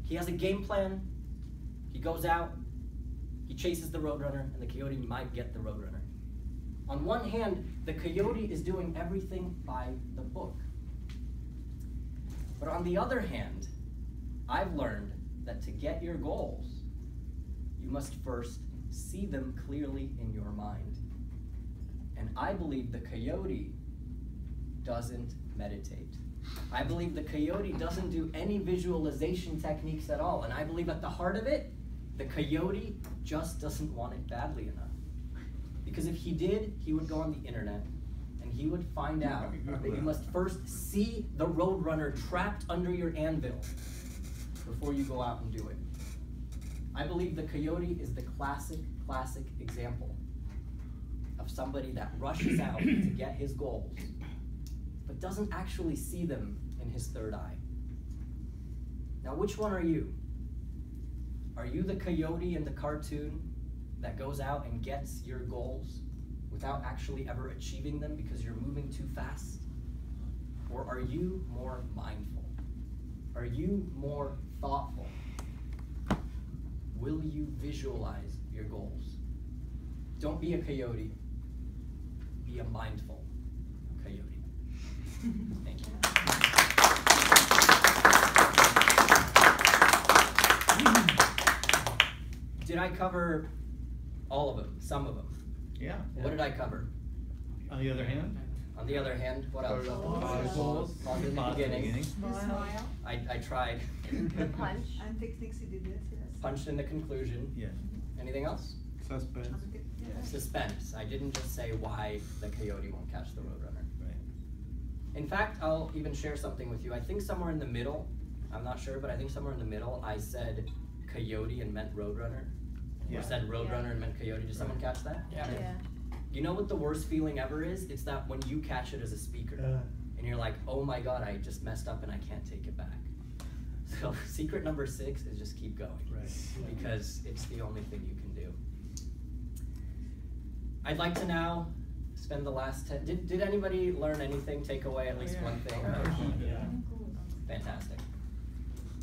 A: He has a game plan. He goes out, he chases the roadrunner, and the coyote might get the roadrunner. On one hand, the coyote is doing everything by the book. But on the other hand, I've learned that to get your goals, you must first see them clearly in your mind. And I believe the coyote doesn't meditate. I believe the coyote doesn't do any visualization techniques at all. And I believe at the heart of it, the coyote just doesn't want it badly enough. Because if he did, he would go on the internet and he would find out that you must first see the roadrunner trapped under your anvil before you go out and do it. I believe the coyote is the classic example of somebody that rushes out to get his goals, but doesn't actually see them in his third eye. Now, which one are you? Are you the coyote in the cartoon that goes out and gets your goals without actually ever achieving them because you're moving too fast? Or are you more mindful? Are you more thoughtful? Will you visualize your goals? Don't be a coyote. Be a mindful coyote. Thank you. Did I cover all of them? Some of them?
F: Yeah.
A: What did I cover?
F: On the other hand?
A: On the other hand, what else?
F: Goals.
A: Pause in the beginning.
H: Smile.
A: I tried.
I: Punch.
N: And techniques you did, yes.
A: Punched in the conclusion.
F: Yes.
A: Anything else?
D: Suspense.
A: Suspense. I didn't just say why the coyote won't catch the roadrunner.
F: Right.
A: In fact, I'll even share something with you. I think somewhere in the middle, I'm not sure, but I think somewhere in the middle I said coyote and meant roadrunner.
F: Yeah.
A: Or said roadrunner and meant coyote. Did someone catch that?
H: Yeah.
A: You know what the worst feeling ever is? It's that when you catch it as a speaker and you're like, oh my God, I just messed up and I can't take it back. So secret number 6 is just keep going.
F: Right.
A: Because it's the only thing you can do. I'd like to now spend the last 10, did anybody learn anything, take away at least one thing?
K: Yeah.
A: Fantastic.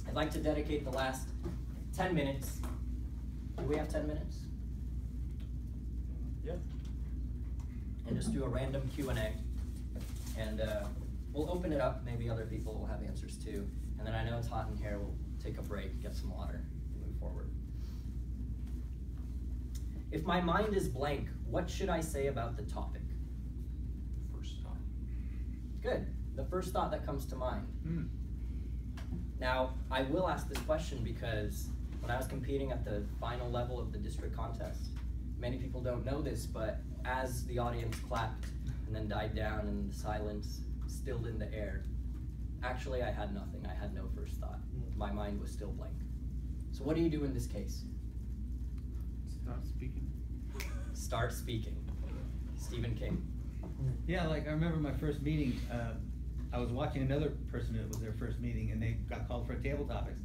A: I'd like to dedicate the last 10 minutes. Do we have 10 minutes?
E: Yeah.
A: And just do a random Q&A. And we'll open it up. Maybe other people will have answers too. And then I know it's hot in here. We'll take a break, get some water, and move forward. If my mind is blank, what should I say about the topic?
J: First thought.
A: Good. The first thought that comes to mind. Now, I will ask this question because when I was competing at the final level of the district contest, many people don't know this, but as the audience clapped and then died down and the silence stilled in the air, actually I had nothing. I had no first thought. My mind was still blank. So what do you do in this case?
D: Start speaking.
A: Start speaking. Stephen King.
F: Yeah, like I remember my first meeting, I was watching another person, it was their first meeting, and they got called for table topics.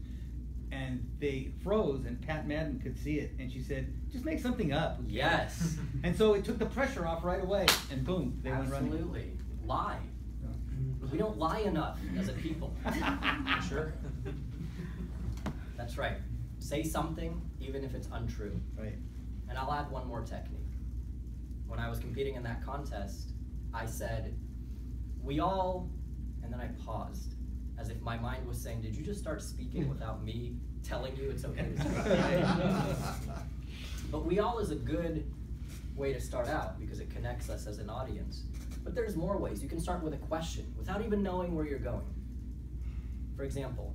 F: And they froze, and Pat Madden could see it, and she said, just make something up.
A: Yes.
F: And so it took the pressure off right away, and boom, they went running.
A: Absolutely. Lie. We don't lie enough as a people. Sure. That's right. Say something, even if it's untrue.
F: Right.
A: And I'll add one more technique. When I was competing in that contest, I said, we all, and then I paused, as if my mind was saying, did you just start speaking without me telling you it's okay to speak? But we all is a good way to start out because it connects us as an audience. But there's more ways. You can start with a question without even knowing where you're going. For example,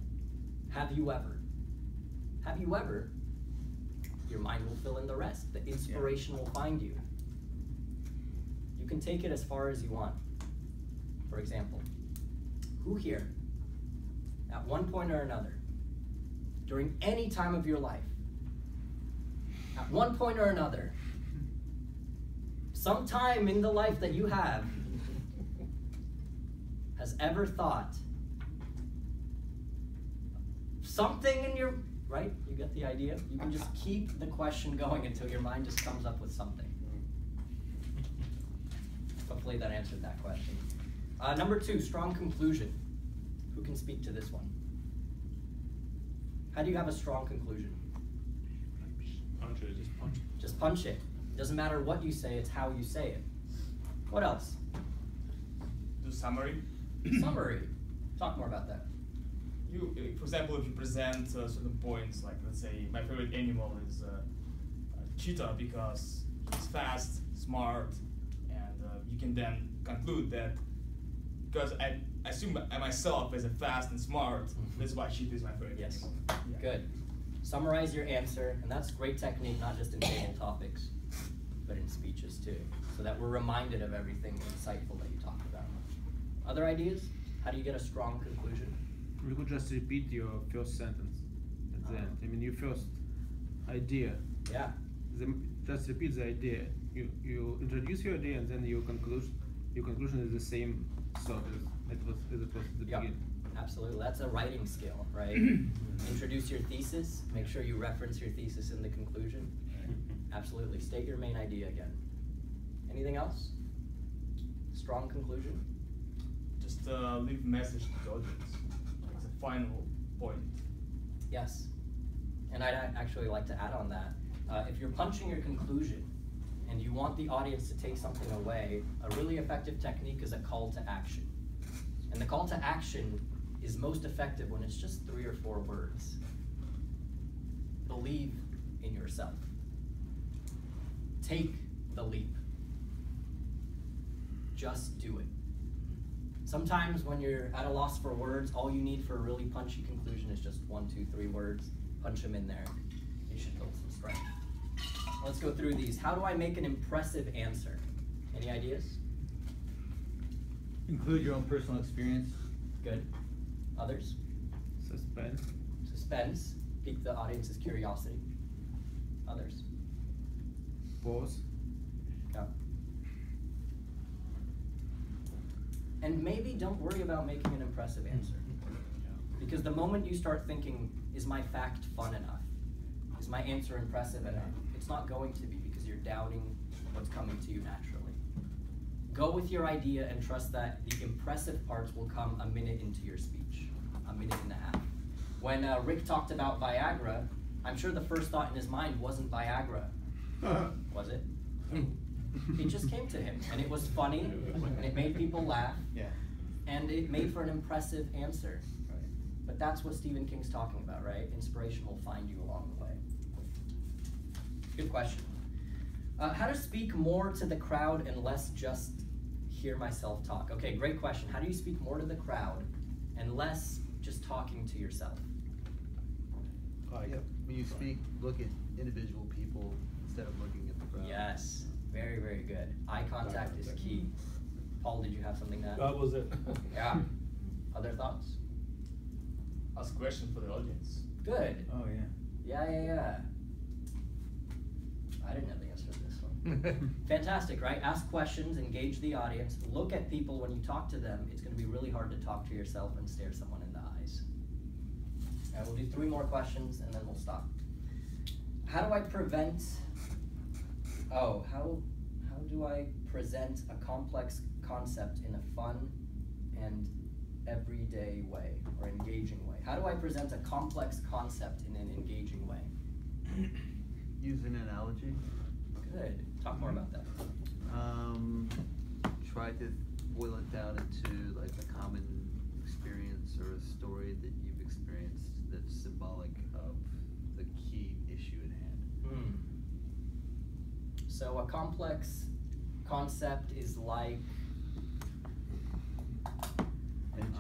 A: have you ever? Have you ever? Your mind will fill in the rest. The inspiration will find you. You can take it as far as you want. For example, who here, at one point or another, during any time of your life, at one point or another, sometime in the life that you have, has ever thought something in your, right? You get the idea? You can just keep the question going until your mind just comes up with something. Hopefully that answered that question. Number 2, strong conclusion. Who can speak to this one? How do you have a strong conclusion?
J: Punch it, just punch it.
A: Just punch it. It doesn't matter what you say, it's how you say it. What else?
E: Do summary.
A: Summary. Talk more about that.
E: You, for example, if you present certain points, like let's say my favorite animal is cheetah because it's fast, smart, and you can then conclude that because I assume I myself as a fast and smart, that's why cheetah is my favorite animal. Yeah.
A: Good. Summarize your answer, and that's great technique, not just in table topics, but in speeches too, so that we're reminded of everything insightful that you talked about. Other ideas? How do you get a strong conclusion?
D: You could just repeat your first sentence at the end. I mean, your first idea.
A: Yeah.
D: Just repeat the idea. You introduce your idea, and then your conclusion is the same thought as it was at the beginning.
A: Absolutely, that's a writing skill, right? Introduce your thesis, make sure you reference your thesis in the conclusion. Absolutely, state your main idea again. Anything else? Strong conclusion?
E: Just leave message to the audience. It's a final point.
A: Yes, and I'd actually like to add on that. If you're punching your conclusion and you want the audience to take something away, a really effective technique is a call to action. And the call to action is most effective when it's just 3 or 4 words. Believe in yourself. Take the leap. Just do it. Sometimes when you're at a loss for words, all you need for a really punchy conclusion is just 1, 2, 3 words. Punch them in there. You should build some strength. Let's go through these. How do I make an impressive answer? Any ideas?
F: Include your own personal experience.
A: Good. Others?
D: Suspense.
A: Suspense. Pique the audience's curiosity. Others?
D: Pause.
A: Yeah. And maybe don't worry about making an impressive answer. Because the moment you start thinking, is my fact fun enough? Is my answer impressive enough? It's not going to be, because you're doubting what's coming to you naturally. Go with your idea and trust that the impressive parts will come a minute into your speech, a minute and a half. When Rick talked about Viagra, I'm sure the first thought in his mind wasn't Viagra. Was it? It just came to him, and it was funny, and it made people laugh, and it made for an impressive answer. But that's what Stephen King's talking about, right? Inspiration will find you along the way. Good question. How to speak more to the crowd and less just hear myself talk? Okay, great question. How do you speak more to the crowd and less just talking to yourself?
O: Like, when you speak, look at individual people instead of looking at the crowd.
A: Yes, very, very good. Eye contact is key. Paul, did you have something to add?
B: That was it.
A: Yeah. Other thoughts?
E: Ask questions for the audience.
A: Good.
F: Oh, yeah.
A: Yeah. I didn't know the answer to this one. Fantastic, right? Ask questions, engage the audience, look at people when you talk to them. It's going to be really hard to talk to yourself and stare someone in the eyes. And we'll do 3 more questions and then we'll stop. How do I prevent, how do I present a complex concept in a fun and everyday way or engaging way? How do I present a complex concept in an engaging way?
O: Use an analogy.
A: Good. Talk more about that.
O: Try to boil it down into like a common experience or a story that you've experienced that's symbolic of the key issue at hand.
A: So a complex concept is like
O: engine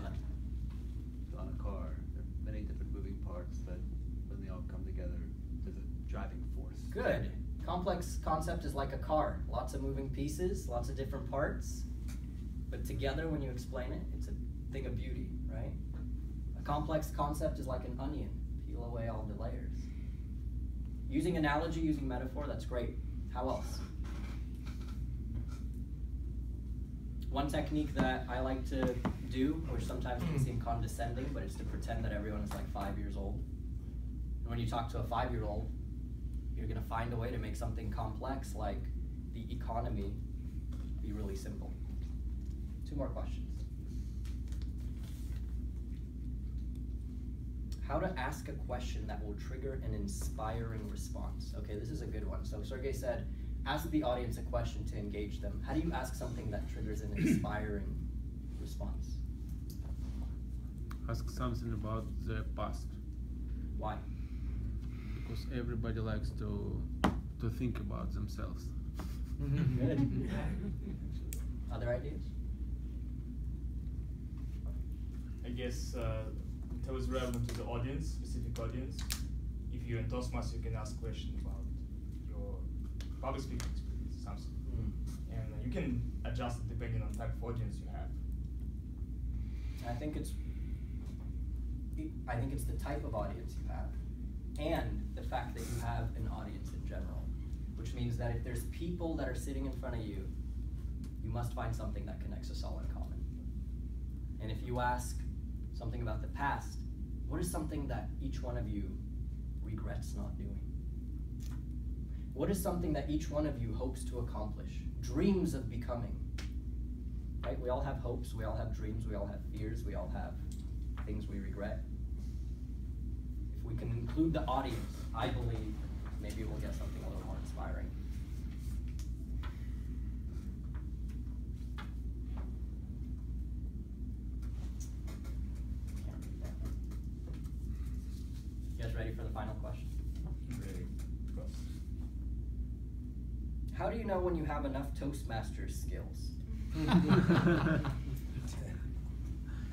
O: on a car. There are many different moving parts that when they all come together, there's a driving force.
A: Good. Complex concept is like a car. Lots of moving pieces, lots of different parts. But together, when you explain it, it's a thing of beauty, right? A complex concept is like an onion. Peel away all the layers. Using analogy, using metaphor, that's great. How else? One technique that I like to do, which sometimes can seem condescending, but it's to pretend that everyone is like 5 years old. And when you talk to a 5-year-old, you're going to find a way to make something complex like the economy be really simple. 2 more questions. How to ask a question that will trigger an inspiring response. Okay, this is a good one. So Sergey said, ask the audience a question to engage them. How do you ask something that triggers an inspiring response?
D: Ask something about the past.
A: Why?
D: Because everybody likes to think about themselves.
A: Good. Other ideas?
E: I guess it's always relevant to the audience, specific audience. If you're in Toastmasters, you can ask questions about your public speaking experience, something. And you can adjust it depending on the type of audience you have.
A: I think it's the type of audience you have and the fact that you have an audience in general, which means that if there's people that are sitting in front of you, you must find something that connects us all in common. And if you ask something about the past, what is something that each one of you regrets not doing? What is something that each one of you hopes to accomplish, dreams of becoming? Right? We all have hopes, we all have dreams, we all have fears, we all have things we regret. If we can include the audience, I believe maybe we'll get something a little more inspiring. You guys ready for the final question?
E: Ready.
A: How do you know when you have enough Toastmasters skills?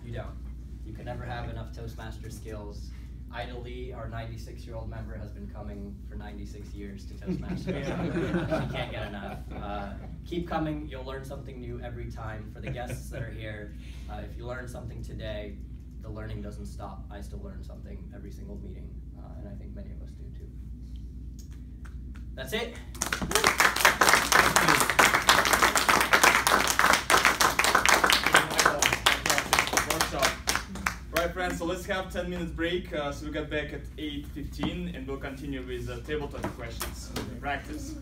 A: You don't. You can never have enough Toastmaster skills. Ida Lee, our 96-year-old member, has been coming for 96 years to Toastmasters. She can't get enough. Keep coming. You'll learn something new every time. For the guests that are here, if you learn something today, the learning doesn't stop. I still learn something every single meeting, and I think many of us do too. That's it.
E: Right, friends, so let's have 10 minutes break. So we'll get back at 8:15 and we'll continue with table topic questions. Practice.